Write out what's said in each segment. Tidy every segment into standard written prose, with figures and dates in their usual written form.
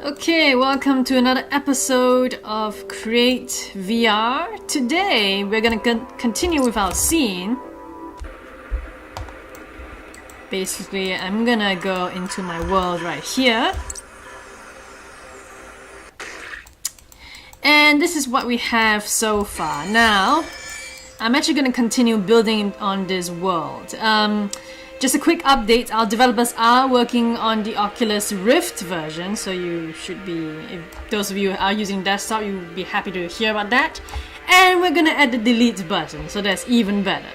Okay, welcome to another episode of Create VR. Today we're gonna continue with our scene. Basically, I'm gonna go into my world right here. And this is what we have so far. Now, I'm actually gonna continue building on this world. Just a quick update, our developers are working on the Oculus Rift version, so you should be, if those of you who are using desktop, you'll be happy to hear about that. And we're gonna add the delete button, so that's even better.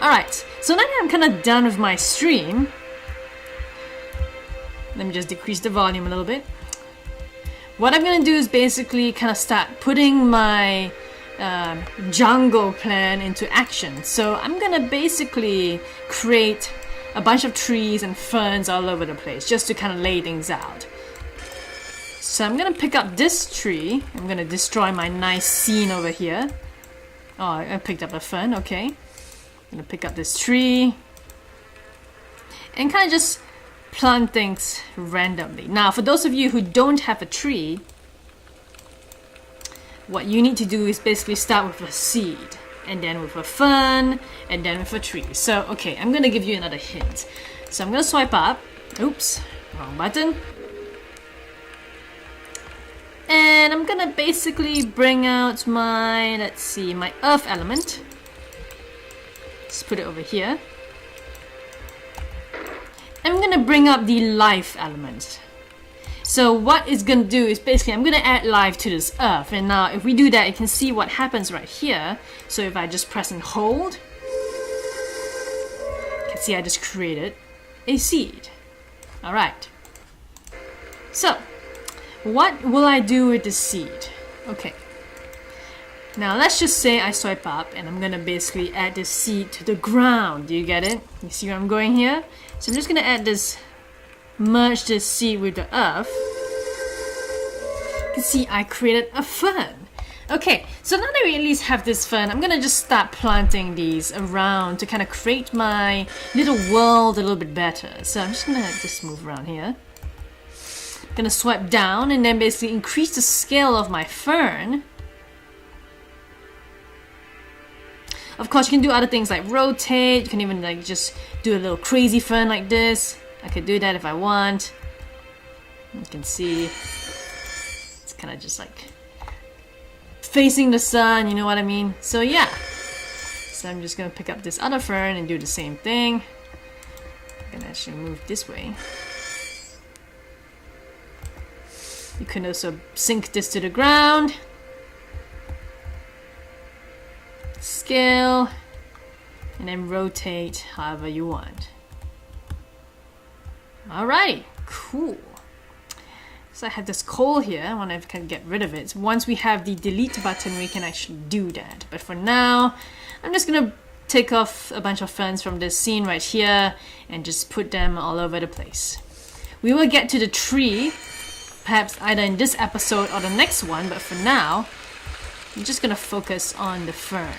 Alright, so now that I'm kind of done with my stream, let me just decrease the volume a little bit. What I'm gonna do is basically kind of start putting my jungle plan into action. So I'm gonna basically create a bunch of trees and ferns all over the place just to kind of lay things out. So I'm gonna pick up this tree. I'm gonna destroy my nice scene over here. Oh, I picked up a fern, okay. I'm gonna pick up this tree and kind of just plant things randomly. Now, for those of you who don't have a tree, what you need to do is basically start with a seed, and then with a fern, and then with a tree. So, okay, I'm gonna give you another hint. So I'm gonna swipe up. Oops, wrong button. And I'm gonna basically bring out my, let's see, my earth element. Just put it over here. I'm gonna bring up the life element. So what it's gonna do is basically I'm gonna add life to this earth, and now if we do that, you can see what happens right here. So if I just press and hold, you can see I just created a seed. Alright. So what will I do with the seed? Okay. Now let's just say I swipe up and I'm gonna basically add this seed to the ground. Do you get it? You see where I'm going here? So I'm just gonna add this, merge this seed with the earth. You can see I created a fern. Okay, so now that we at least have this fern, I'm gonna just start planting these around to kind of create my little world a little bit better. So I'm just gonna just move around here. I'm gonna swipe down and then basically increase the scale of my fern. Of course, you can do other things like rotate. You can even like just do a little crazy fern like this. I could do that if I want. You can see it's kind of just like facing the sun, you know what I mean? So yeah. So I'm just gonna pick up this other fern and do the same thing. I'm gonna actually move this way. You can also sink this to the ground. Scale. And then rotate however you want. Alright, cool. So I have this coal here. I want to get rid of it. So once we have the delete button, we can actually do that. But for now, I'm just going to take off a bunch of ferns from this scene right here and just put them all over the place. We will get to the tree, perhaps either in this episode or the next one, but for now, I'm just going to focus on the fern.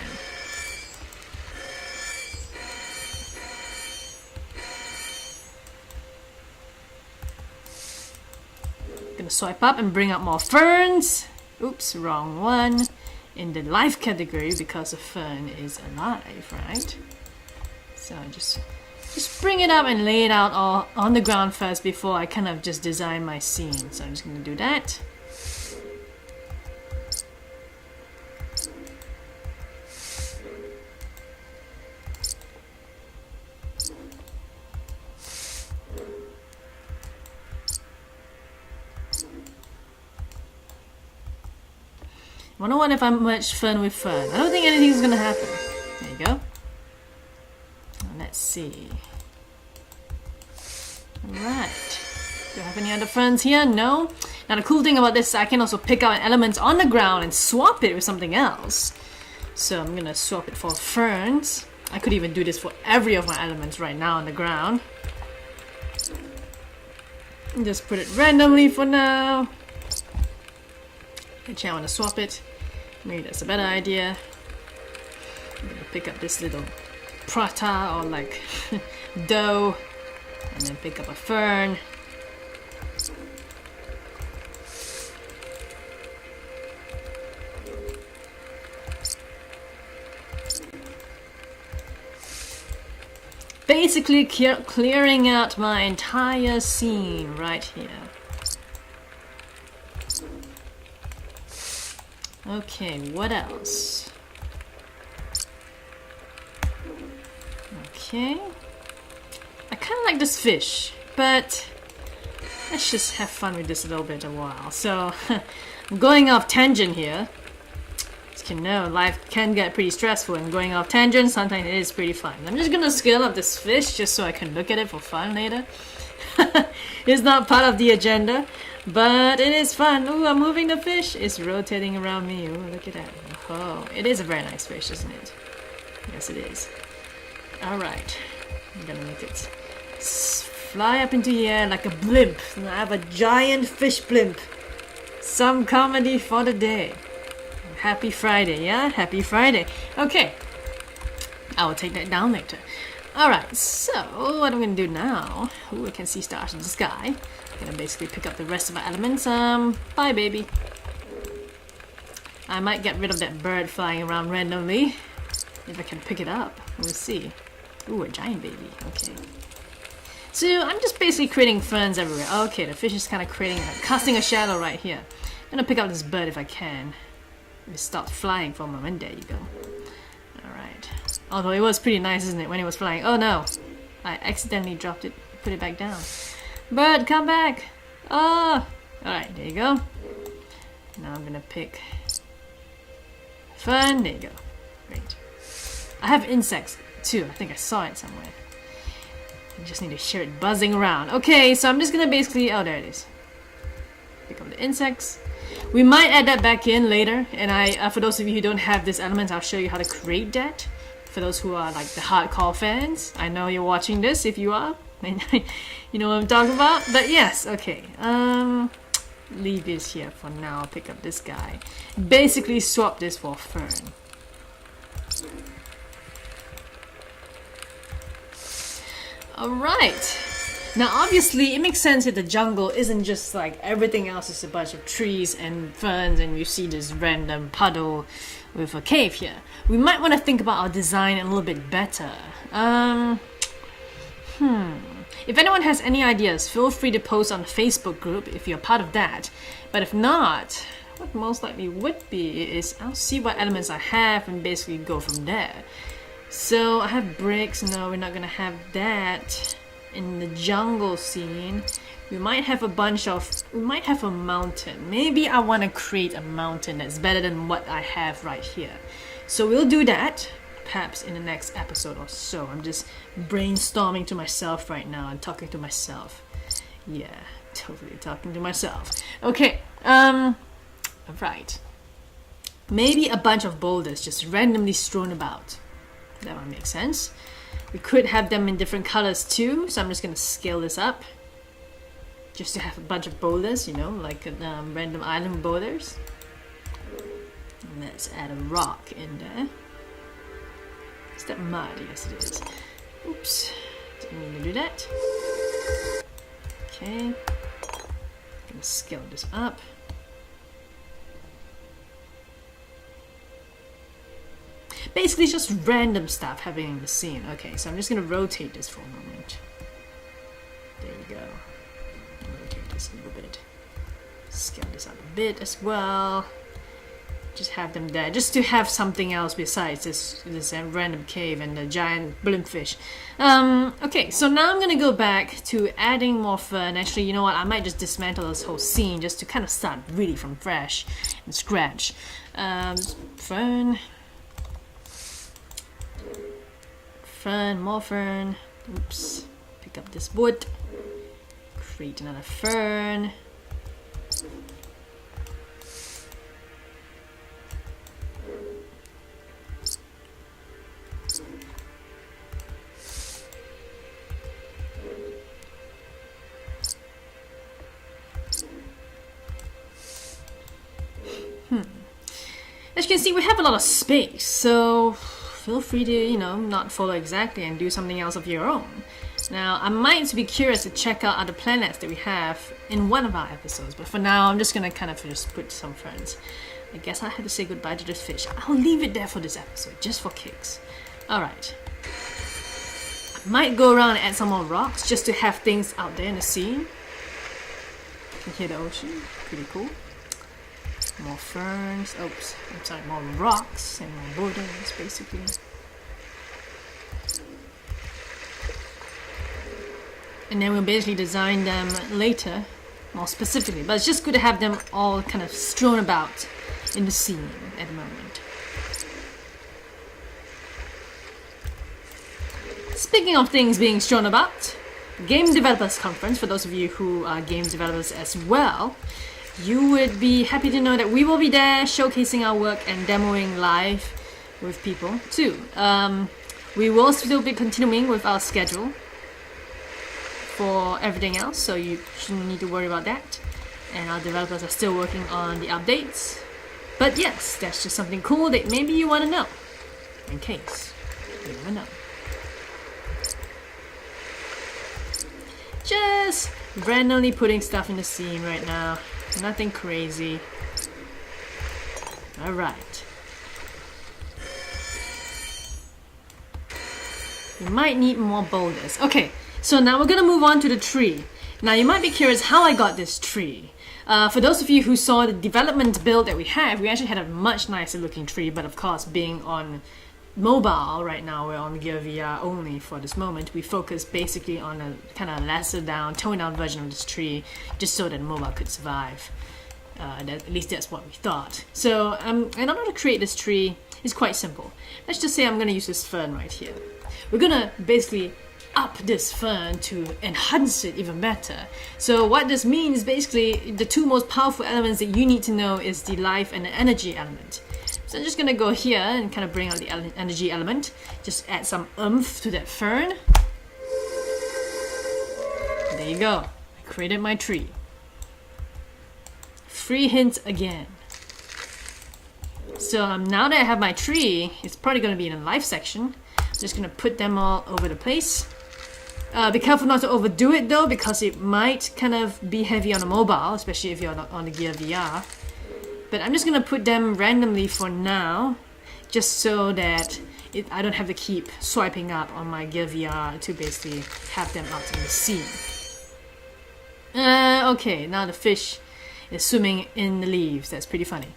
Gonna swipe up and bring up more ferns. Oops, wrong one. In the life category because the fern is alive, right? So just bring it up and lay it out all on the ground first before I kind of just design my scene. So I'm just gonna do that. I wonder what if I merge fern with fern. I don't think anything's gonna happen. There you go. Let's see. Alright. Do I have any other ferns here? No. Now the cool thing about this is I can also pick out elements on the ground and swap it with something else. So I'm gonna swap it for ferns. I could even do this for every of my elements right now on the ground. Just put it randomly for now. Actually, I want to swap it. Maybe that's a better idea. I'm gonna pick up this little prata or like dough, and then pick up a fern. basically clearing out my entire scene right here. Okay, what else? Okay. I kind of like this fish, but let's just have fun with this a little bit a while. So, I'm going off tangent here. As you know, life can get pretty stressful, and going off tangent sometimes it is pretty fun. I'm just gonna scale up this fish just so I can look at it for fun later. It's not part of the agenda, but it is fun. Ooh, I'm moving the fish. It's rotating around me. Ooh, look at that. Oh, it is a very nice fish, isn't it? Yes, it is. Alright. I'm gonna make it fly up into the air like a blimp. I have a giant fish blimp. Some comedy for the day. Happy Friday, yeah? Happy Friday. Okay. I will take that down later. Alright, so what I'm gonna do now... Ooh, I can see stars in the sky. I'm gonna basically pick up the rest of my elements. Bye, baby. I might get rid of that bird flying around randomly. If I can pick it up. We'll see. Ooh, a giant baby. Okay. So I'm just basically creating ferns everywhere. Okay, the fish is kind of casting a shadow right here. I'm gonna pick up this bird if I can. It stopped flying for a moment. There you go. Alright. Although it was pretty nice, isn't it, when it was flying? Oh no! I accidentally dropped it. Put it back down. Bird, come back! Oh! Alright, there you go. Now I'm gonna pick fern. There you go. Great. I have insects too. I think I saw it somewhere. I just need to hear it buzzing around. Okay, so I'm just gonna basically... Oh, there it is. Pick up the insects. We might add that back in later. And for those of you who don't have this element, I'll show you how to create that. For those who are like the hardcore fans. I know you're watching this if you are. You know what I'm talking about. But yes, okay. Leave this here for now. I'll pick up this guy. Basically swap this for fern. Alright. Now obviously it makes sense that the jungle isn't just like everything else is a bunch of trees and ferns and you see this random puddle with a cave here. We might want to think about our design a little bit better. If anyone has any ideas, feel free to post on the Facebook group if you're part of that. But if not, what most likely would be is I'll see what elements I have and basically go from there. So I have bricks. No, we're not gonna have that in the jungle scene. We might have we might have a mountain. Maybe I want to create a mountain that's better than what I have right here. So we'll do that perhaps in the next episode or so. I'm just brainstorming to myself right now and talking to myself. Yeah, totally talking to myself. Okay, right. Maybe a bunch of boulders just randomly strewn about. That might make sense. We could have them in different colors too, so I'm just gonna scale this up. Just to have a bunch of boulders, you know, like random island boulders. And let's add a rock in there. Is that mud? Yes, it is. Oops, didn't mean to do that. Okay, I'm gonna scale this up. Basically, it's just random stuff happening in the scene. Okay, so I'm just gonna rotate this for a moment. There you go. Rotate this a little bit. Scale this up a bit as well. Just have them there, just to have something else besides this random cave and the giant blimpfish. Okay, so now I'm gonna go back to adding more fern. Actually, you know what? I might just dismantle this whole scene just to kind of start really from fresh and scratch. Fern. Fern, more fern. Oops. Pick up this wood. Create another fern. As you can see, we have a lot of space, so feel free to, you know, not follow exactly and do something else of your own. Now, I might be curious to check out other planets that we have in one of our episodes, but for now, I'm just gonna kind of just put some ferns. I guess I have to say goodbye to this fish. I'll leave it there for this episode, just for kicks. Alright. Might go around and add some more rocks just to have things out there in the scene. You can hear the ocean, pretty cool. More ferns, oops, I'm sorry, more rocks and more boulders basically. And then we'll basically design them later, more specifically. But it's just good to have them all kind of strewn about in the scene at the moment. Speaking of things being strewn about, Game Developers Conference, for those of you who are game developers as well, you would be happy to know that we will be there showcasing our work and demoing live with people too. We will still be continuing with our schedule for everything else, so you shouldn't need to worry about that. And our developers are still working on the updates. But yes, that's just something cool that maybe you want to know. In case. You never know. Just randomly putting stuff in the scene right now. Nothing crazy. Alright. You might need more boulders. Okay, so now we're gonna move on to the tree. Now you might be curious how I got this tree. For those of you who saw the development build that we actually had a much nicer looking tree, but of course being on mobile right now, we're on Gear VR only for this moment. We focus basically on a kind of lesser down, toned down version of this tree, just so that mobile could survive. At least that's what we thought. So in order to create this tree, it's quite simple. Let's just say I'm going to use this fern right here. We're going to basically up this fern to enhance it even better. So what this means, basically, the two most powerful elements that you need to know is the life and the energy element. So I'm just gonna go here and kind of bring out the energy element. Just add some oomph to that fern. There you go. I created my tree. Free hint again. So now that I have my tree, it's probably gonna be in the life section. I'm just gonna put them all over the place. Be careful not to overdo it though, because it might kind of be heavy on a mobile, especially if you're on the Gear VR. But I'm just going to put them randomly for now, just so that I don't have to keep swiping up on my Gear VR to basically have them out in the scene. Okay, now the fish is swimming in the leaves. That's pretty funny.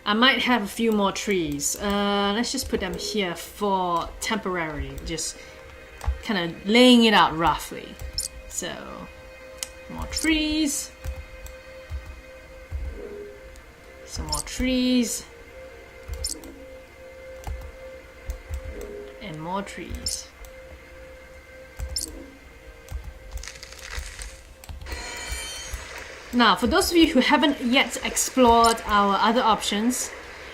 I might have a few more trees. Let's just put them here for temporary, just kind of laying it out roughly. So, more trees. Some more trees. And more trees. Now, for those of you who haven't yet explored our other options,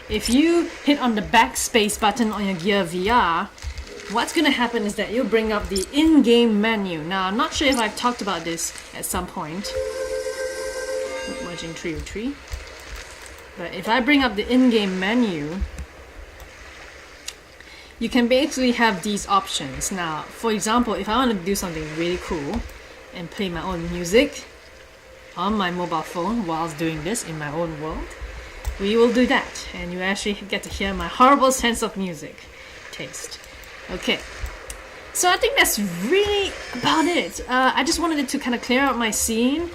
if you hit on the backspace button on your Gear VR, what's going to happen is that you'll bring up the in-game menu. Now, I'm not sure if I've talked about this at some point. Merging tree with tree. But if I bring up the in-game menu, you can basically have these options. Now, for example, if I want to do something really cool and play my own music on my mobile phone whilst doing this in my own world, we will do that. And you actually get to hear my horrible sense of music taste. Okay. So I think that's really about it. I just wanted to kind of clear out my scene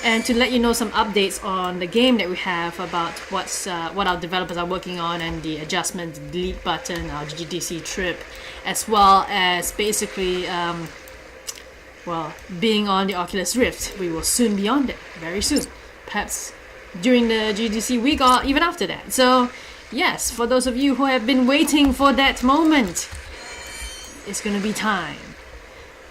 and to let you know some updates on the game that we have, about what our developers are working on, and the adjustment, the delete button, our GDC trip, as well as basically, well, being on the Oculus Rift. We will soon be on there, very soon. Perhaps during the GDC week or even after that. So, yes, for those of you who have been waiting for that moment, it's gonna be time.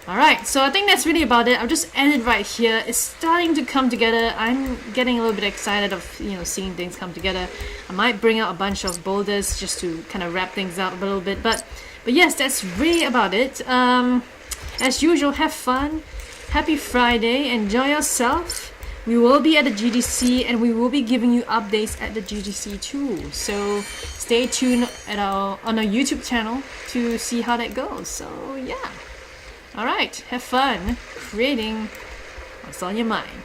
Alright, so I think that's really about it. I'll just end it right here. It's starting to come together. I'm getting a little bit excited of, seeing things come together. I might bring out a bunch of boulders just to kind of wrap things up a little bit. But yes, that's really about it. As usual, have fun. Happy Friday. Enjoy yourself. We will be at the GDC and we will be giving you updates at the GDC too. So stay tuned on our YouTube channel to see how that goes. So yeah. Alright, have fun creating what's on your mind.